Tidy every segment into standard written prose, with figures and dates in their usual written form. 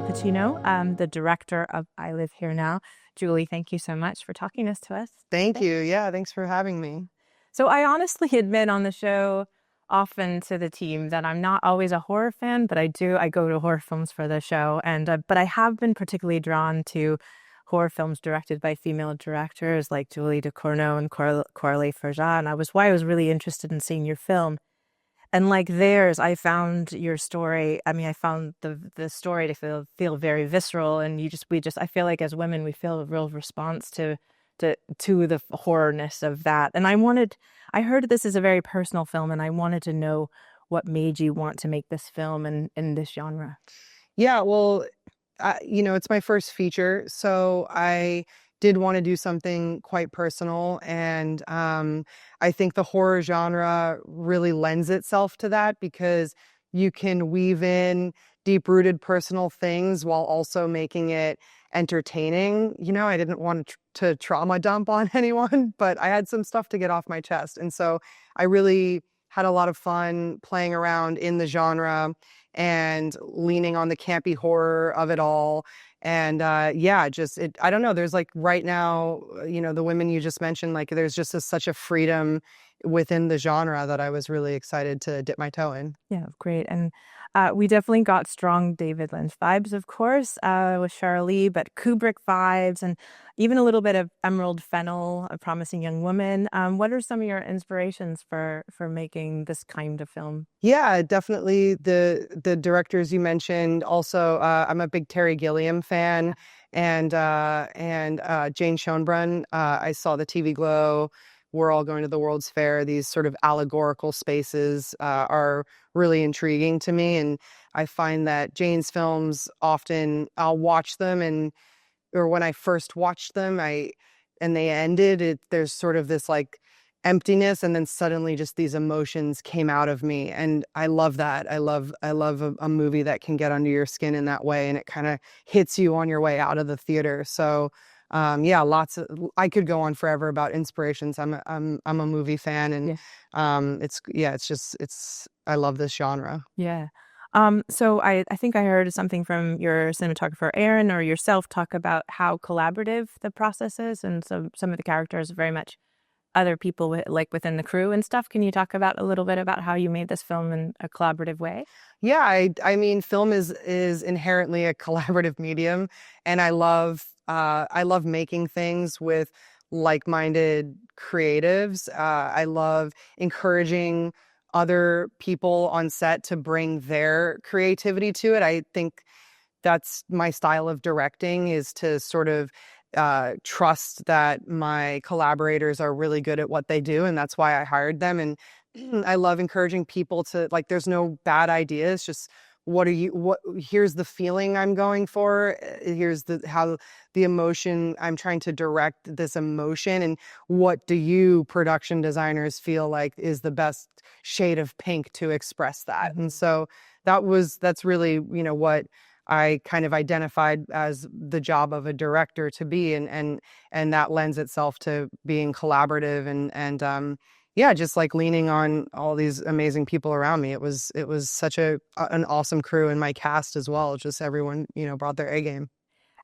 Pacino, the director of I Live Here Now. Julie, thank you so much for talking this to us. Thank you. Yeah, thanks for having me. So I honestly admit on the show often to the team that I'm not always a horror fan, but I go to horror films for the show. But I have been particularly drawn to horror films directed by female directors like Julie Ducournau and Coralie Farjat. And I was really interested in seeing your film. And like theirs, I found your story. I mean, I found the story to feel very visceral, and I feel like as women, we feel a real response to the horrorness of that. And I heard this is a very personal film, and I wanted to know what made you want to make this film in this genre. Yeah, well, it's my first feature, so I did want to do something quite personal, and I think the horror genre really lends itself to that because you can weave in deep-rooted personal things while also making it entertaining. I didn't want to trauma dump on anyone, but I had some stuff to get off my chest, and so I really had a lot of fun playing around in the genre and leaning on the campy horror of it all. And I don't know, there's like right now, the women you just mentioned, like there's just such a freedom within the genre that I was really excited to dip my toe in. Yeah, great. And we definitely got strong David Lynch vibes, of course, with Sheryl Lee, but Kubrick vibes and even a little bit of Emerald Fennell, A Promising Young Woman. What are some of your inspirations for making this kind of film? Yeah, definitely the directors you mentioned. Also, I'm a big Terry Gilliam fan, and Jane Schoenbrunn. I saw the TV Glow. We're all going to the World's Fair. These sort of allegorical spaces are really intriguing to me, and I find that Jane's films often I'll watch them or when I first watched them, and they ended, there's sort of this like emptiness, and then suddenly just these emotions came out of me, and I love that. I love a movie that can get under your skin in that way, and it kind of hits you on your way out of the theater. So I could go on forever about inspirations. I'm a movie fan, and I love this genre. Yeah. So I think I heard something from your cinematographer Aaron or yourself talk about how collaborative the process is, and so some of the characters are very much other people within the crew and stuff. Can you talk about a little bit about how you made this film in a collaborative way? Yeah, I mean, film is inherently a collaborative medium, and I love making things with like-minded creatives. I love encouraging other people on set to bring their creativity to it. I think that's my style of directing, is to sort of trust that my collaborators are really good at what they do, and that's why I hired them. And I love encouraging people to, like, there's no bad ideas, just here's the feeling I'm going for, here's how the emotion I'm trying to direct this emotion, and what do you production designers feel like is the best shade of pink to express that. Mm-hmm. And so that's really what I kind of identified as the job of a director to be, and that lends itself to being collaborative and just like leaning on all these amazing people around me. It was such an awesome crew, and my cast as well. Just everyone, brought their A game.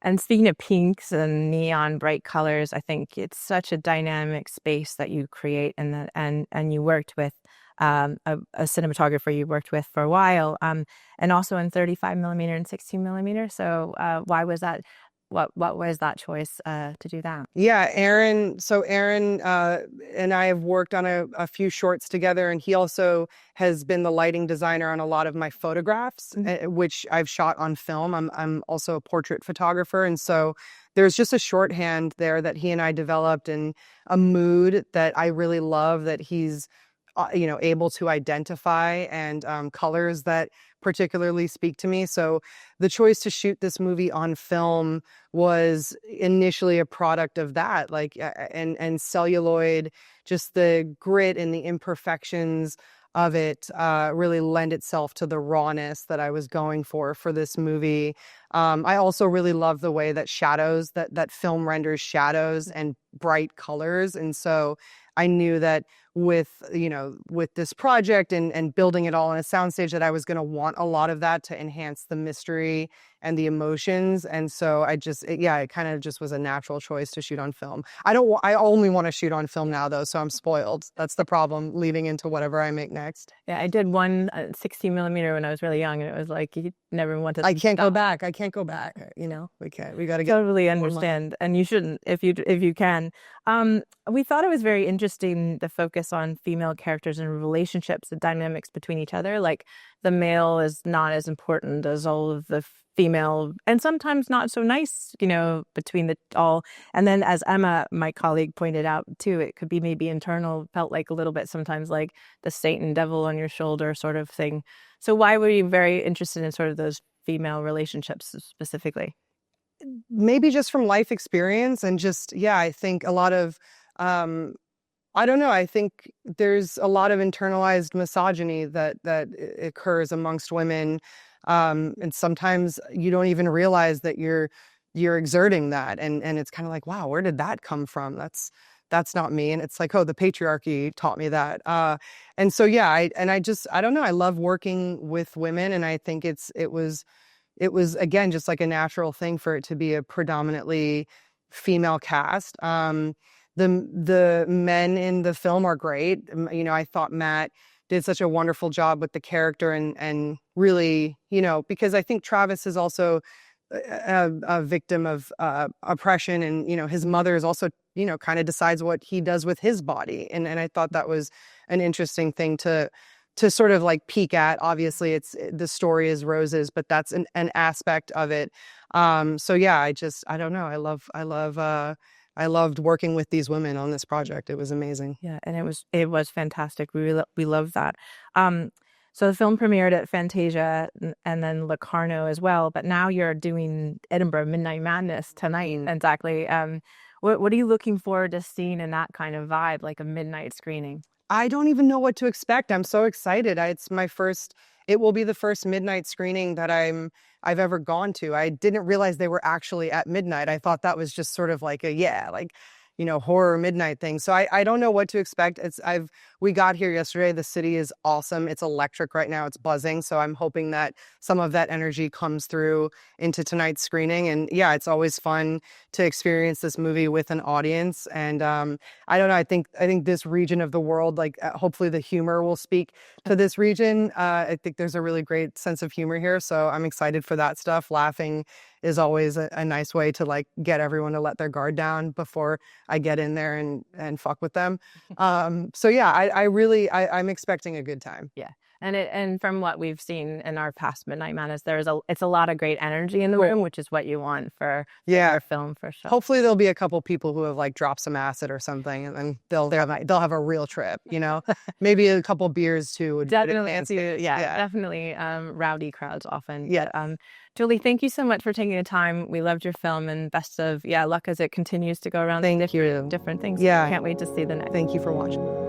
And speaking of pinks and neon bright colors, I think it's such a dynamic space that you create, and you worked with a cinematographer you worked with for a while, and also in 35 millimeter and 16 millimeter. So why was that? What was that choice to do that? Yeah, Aaron and I have worked on a few shorts together, and he also has been the lighting designer on a lot of my photographs, mm-hmm. which I've shot on film. I'm also a portrait photographer, and so there's just a shorthand there that he and I developed, and a mood that I really love that he's able to identify, and colors that particularly speak to me. So the choice to shoot this movie on film was initially a product of that, like, and celluloid, just the grit and the imperfections of it really lend itself to the rawness that I was going for this movie. I also really love the way that shadows, that film renders shadows and bright colors. And so I knew that with this project and building it all on a soundstage, that I was going to want a lot of that to enhance the mystery and the emotions. And so it kind of just was a natural choice to shoot on film. I only want to shoot on film now though, so I'm spoiled. That's the problem leading into whatever I make next. Yeah, I did one 16 millimeter when I was really young, and it was like you never want to. I can't go back. I can't go back. You know, we can't. We got to get. Totally understand, and you shouldn't if you can. We thought it was very interesting the focus on female characters and relationships, the dynamics between each other. Like the male is not as important as all of the female, and sometimes not so nice, between the all. And then, as Emma, my colleague, pointed out too, it could be maybe internal, felt like a little bit sometimes like the Satan devil on your shoulder sort of thing. So why were you very interested in sort of those female relationships specifically? Maybe just from life experience and just, I think a lot of, I don't know. I think there's a lot of internalized misogyny that occurs amongst women. And sometimes you don't even realize that you're exerting that. And it's kind of like, wow, where did that come from? That's not me. And it's like, oh, the patriarchy taught me that. And so, I don't know. I love working with women. And I think it was again, just like a natural thing for it to be a predominantly female cast. The men in the film are great. I thought Matt did such a wonderful job with the character and really, because I think Travis is also a victim of oppression, and his mother is also kind of decides what he does with his body, and I thought that was an interesting thing to sort of like peek at. Obviously the story is roses, but that's an aspect of it. So I don't know. I loved working with these women on this project. It was amazing. Yeah, and it was fantastic. We loved that. So the film premiered at Fantasia and then Locarno as well. But now you're doing Edinburgh Midnight Madness tonight. Exactly. What are you looking forward to seeing in that kind of vibe, like a midnight screening? I don't even know what to expect. I'm so excited. It will be the first midnight screening that I've ever gone to. I didn't realize they were actually at midnight. I thought that was just sort of like horror midnight thing. So I don't know what to expect. We got here yesterday. The city is awesome. It's electric right now. It's buzzing. So I'm hoping that some of that energy comes through into tonight's screening. And it's always fun to experience this movie with an audience. And I don't know. I think this region of the world, hopefully the humor will speak to this region. I think there's a really great sense of humor here. So I'm excited for that stuff. Laughing is always a nice way to get everyone to let their guard down before I get in there and fuck with them. I'm expecting a good time. Yeah. And from what we've seen in our past Midnight Madness, it's a lot of great energy in the room, which is what you want for your film for sure. Hopefully there'll be a couple people who have dropped some acid or something, and then they'll have a real trip. Maybe a couple beers too. Would definitely, definitely. Rowdy crowds often. Yeah. But, Julie, thank you so much for taking the time. We loved your film, and best of luck as it continues to go around. Thank you. Different things. Yeah, can't wait to see the next. Thank you for watching.